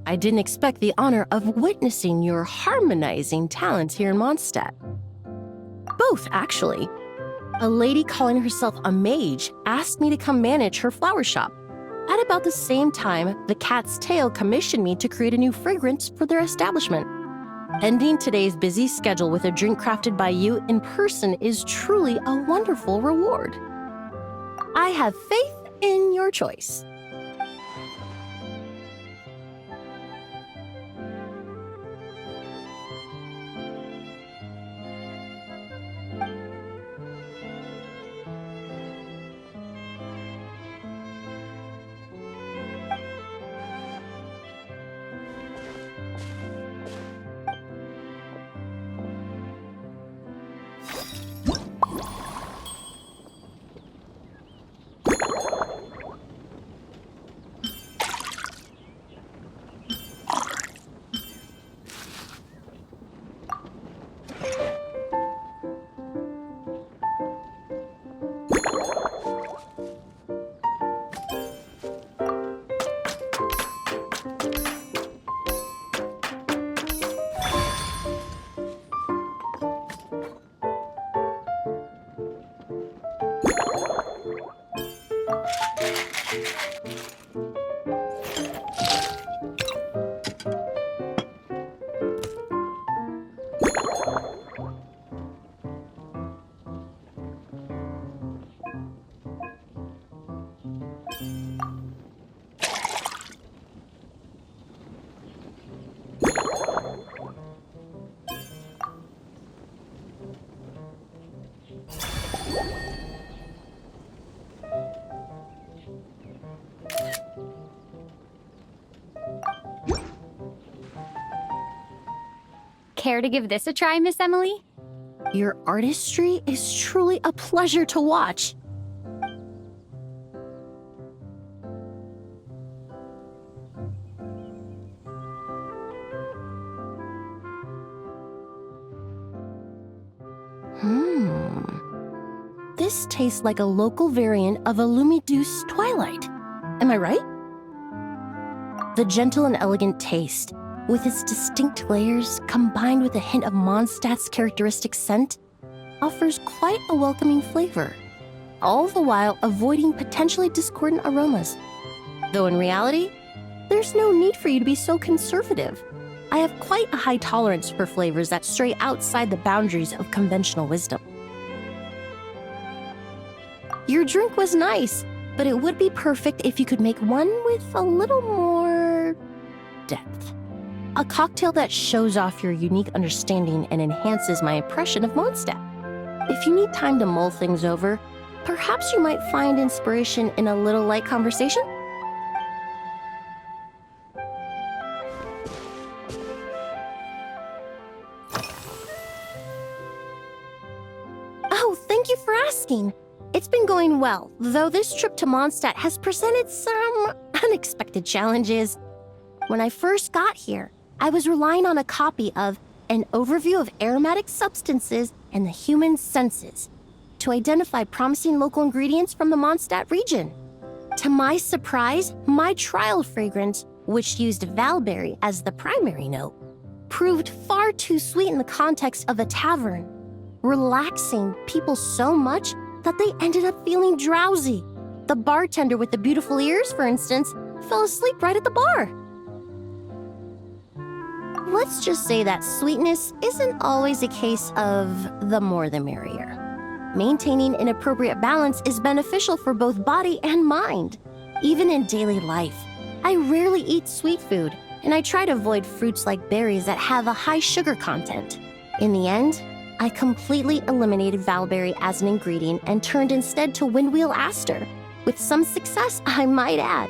I didn't expect the honor of witnessing your harmonizing talents here in Mondstadt. Both, actually. A lady calling herself a mage asked me to come manage her flower shop. At about the same time, the Cat's Tail commissioned me to create a new fragrance for their establishment. Ending today's busy schedule with a drink crafted by you in person is truly a wonderful reward. I have faith in your choice. Care to give this a try, Miss Emilie? Your artistry is truly a pleasure to watch. This tastes like a local variant of a Lumiduce Twilight. Am I right? The gentle and elegant taste, with its distinct layers combined with a hint of Mondstadt's characteristic scent, offers quite a welcoming flavor, all the while avoiding potentially discordant aromas. Though in reality, there's no need for you to be so conservative. I have quite a high tolerance for flavors that stray outside the boundaries of conventional wisdom. Your drink was nice, but it would be perfect if you could make one with a little more depth. A cocktail that shows off your unique understanding and enhances my impression of Mondstadt. If you need time to mull things over, perhaps you might find inspiration in a little light conversation? Oh, thank you for asking. It's been going well, though this trip to Mondstadt has presented some unexpected challenges. When I first got here, I was relying on a copy of An Overview of Aromatic Substances and the Human Senses to identify promising local ingredients from the Mondstadt region. To my surprise, my trial fragrance, which used valberry as the primary note, proved far too sweet in the context of a tavern, relaxing people so much that they ended up feeling drowsy. The bartender with the beautiful ears, for instance, fell asleep right at the bar. Let's just say that sweetness isn't always a case of the more the merrier. Maintaining an appropriate balance is beneficial for both body and mind. Even in daily life, I rarely eat sweet food, and I try to avoid fruits like berries that have a high sugar content. In the end, I completely eliminated valberry as an ingredient and turned instead to windwheel aster, with some success, I might add.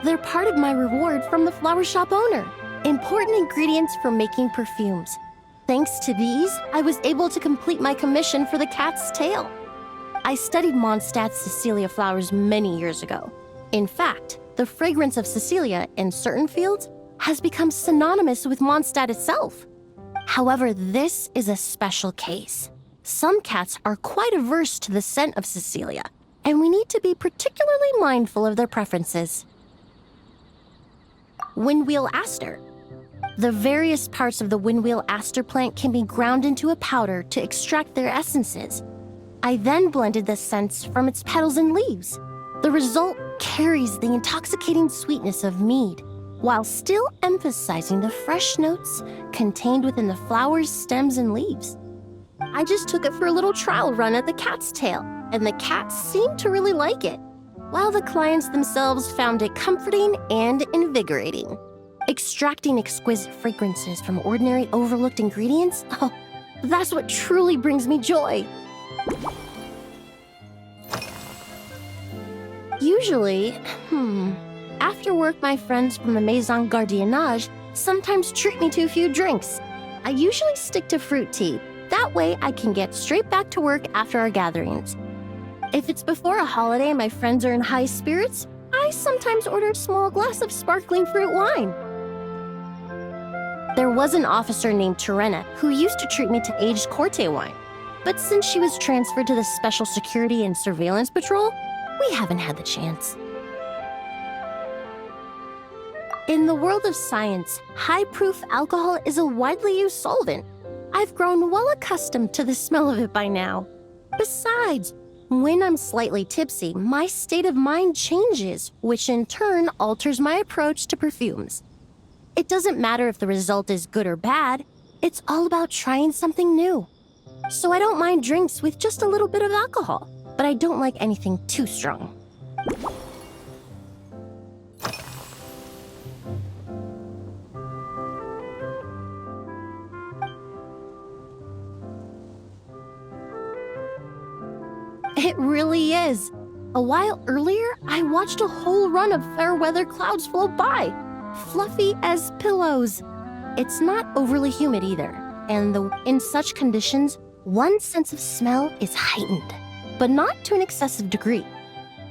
They're part of my reward from the flower shop owner. Important ingredients for making perfumes. Thanks to these, I was able to complete my commission for the Cat's Tail. I studied Mondstadt's Cecilia flowers many years ago. In fact, The fragrance of Cecilia in certain fields has become synonymous with Mondstadt itself. However, this is a special case. Some cats are quite averse to the scent of Cecilia, and we need to be particularly mindful of their preferences. Windwheel aster. The various parts of the windwheel aster plant can be ground into a powder to extract their essences. I then blended the scents from its petals and leaves. The result carries the intoxicating sweetness of mead, while still emphasizing the fresh notes contained within the flowers, stems, and leaves. I just took it for a little trial run at the cat's tail, and the cats seemed to really like it, while the clients themselves found it comforting and invigorating. Extracting exquisite fragrances from ordinary overlooked ingredients? Oh, that's what truly brings me joy. Usually, after work, my friends from the Maison Gardiennage sometimes treat me to a few drinks. I usually stick to fruit tea. That way I can get straight back to work after our gatherings. If it's before a holiday and my friends are in high spirits, I sometimes order a small glass of sparkling fruit wine. There was an officer named Terena who used to treat me to aged Corte wine. But since she was transferred to the Special Security and Surveillance Patrol, we haven't had the chance. In the world of science, high-proof alcohol is a widely used solvent. I've grown well accustomed to the smell of it by now. Besides, when I'm slightly tipsy, my state of mind changes, which in turn alters my approach to perfumes. It doesn't matter if the result is good or bad, it's all about trying something new. So I don't mind drinks with just a little bit of alcohol, but I don't like anything too strong. It really is. A while earlier, I watched a whole run of fair weather clouds float by, fluffy as pillows. It's not overly humid either, and in such conditions, one sense of smell is heightened, but not to an excessive degree.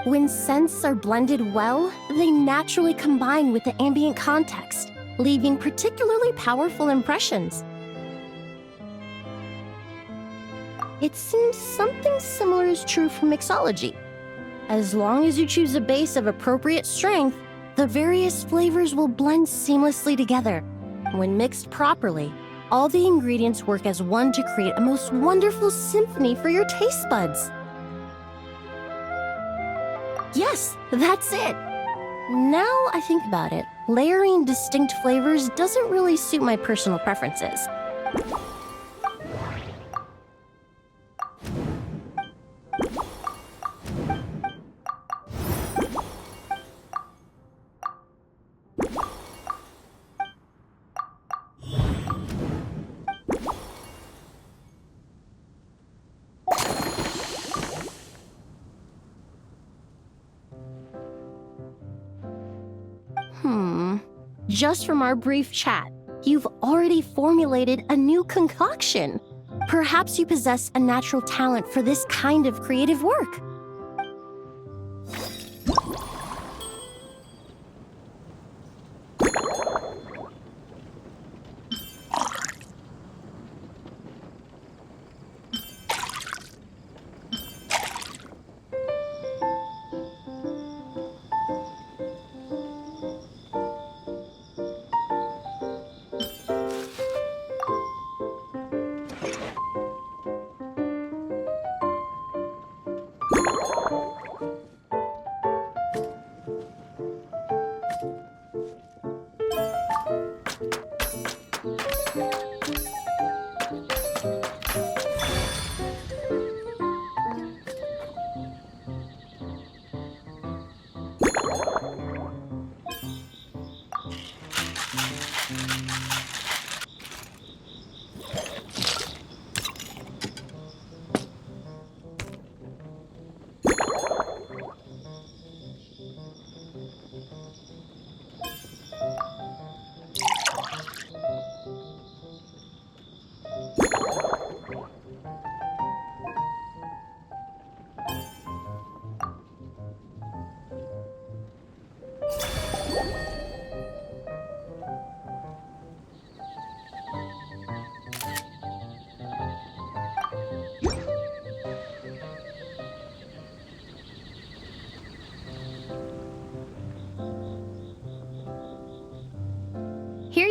When scents are blended well, they naturally combine with the ambient context, leaving particularly powerful impressions. It seems something similar is true for mixology. As long as you choose a base of appropriate strength, the various flavors will blend seamlessly together. When mixed properly, all the ingredients work as one to create a most wonderful symphony for your taste buds. Yes, that's it. Now I think about it, layering distinct flavors doesn't really suit my personal preferences. Just from our brief chat, you've already formulated a new concoction. Perhaps you possess a natural talent for this kind of creative work.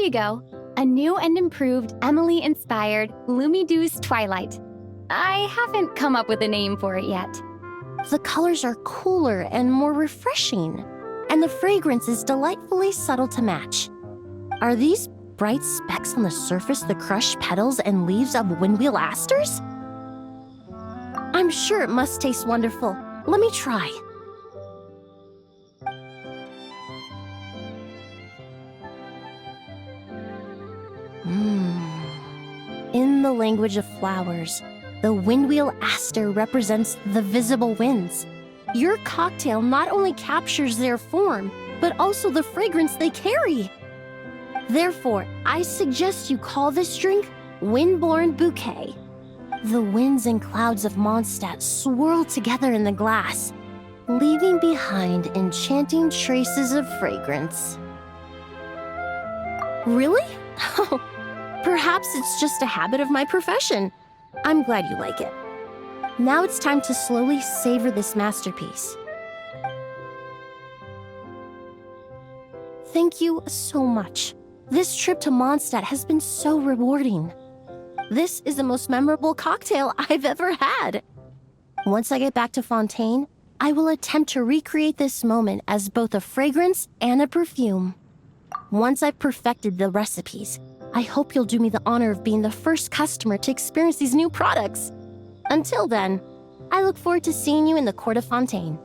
you go. A new and improved Emilie-inspired Lumidouce Twilight. I haven't come up with a name for it yet. The colors are cooler and more refreshing, and the fragrance is delightfully subtle to match. Are these bright specks on the surface the crushed petals and leaves of windwheel asters? I'm sure it must taste wonderful. Let me try. In the language of flowers, the windwheel aster represents the visible winds. Your cocktail not only captures their form, but also the fragrance they carry. Therefore, I suggest you call this drink Windborne Bouquet. The winds and clouds of Mondstadt swirl together in the glass, leaving behind enchanting traces of fragrance. Really? Oh, perhaps it's just a habit of my profession. I'm glad you like it. Now it's time to slowly savor this masterpiece. Thank you so much. This trip to Mondstadt has been so rewarding. This is the most memorable cocktail I've ever had. Once I get back to Fontaine, I will attempt to recreate this moment as both a fragrance and a perfume. Once I've perfected the recipes, I hope you'll do me the honor of being the first customer to experience these new products. Until then, I look forward to seeing you in the Court of Fontaine.